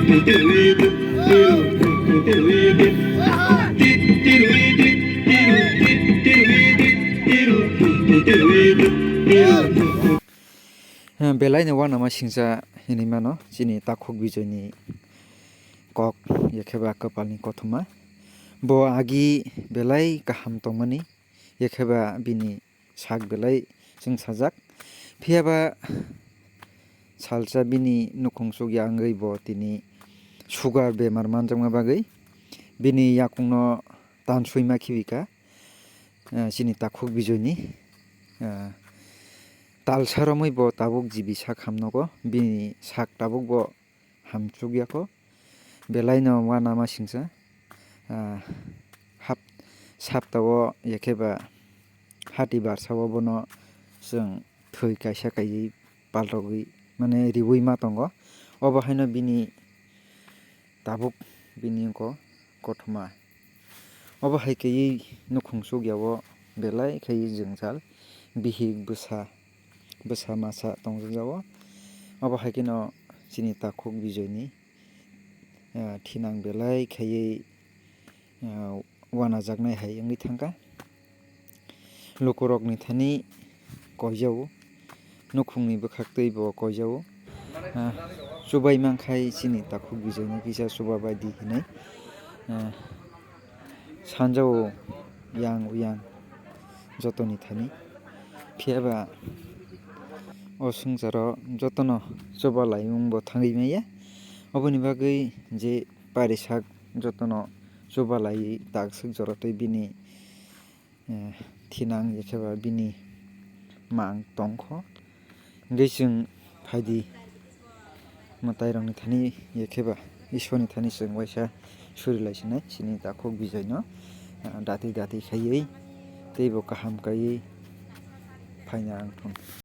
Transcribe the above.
Belai ni wana ma singsa ini mano chini takhok bijoi ni kok yakheba kapal ni kothoma bo agi belai kaham tongmani yakheba bini sak belai sing sajak phiaba salsa bini nukhungsuk yangoi bo tini sugar bemar manjakma bagui bini yakungno tansuima khibika chini takhok bijoi ni talsaromoi bo tabuk jibi sak hamnogo bini sak tabuk bo hamchukyako belai no wana ma singsa saptao yakheba hati barsao bono जों थै kaisa kai palrogui mane riwui ma tongo obo haino bini tabuk bini ko kothoma obo hai kai nukhungsuk yao belai kai jwngjal bihik bwsa masa tongjao obo hai kino chini takhok bijoi ni thinang belai kai wana jaknai hai wngui thangka lukurok ni thani koijao nukhungni bwkhaktwi bo koijao chubai mangkhai chini takhok bijoi no kisa chuba bai di hinui sanjao yang uyang jotoni thani phiaba o sungjaro jotono chuba laimung bo thangui maya oboni bagui je parisak jotono chuba lai taksuk jorotui bini thinang yakheba bini mang tongkho hingke chwng phaidi mwtai rokni thani yakheba ishwar ni thani chwng waisa surilaiswnai chini takhok bijoi no dati dati khaiui tei bo kaham kaiui phaina ang thong.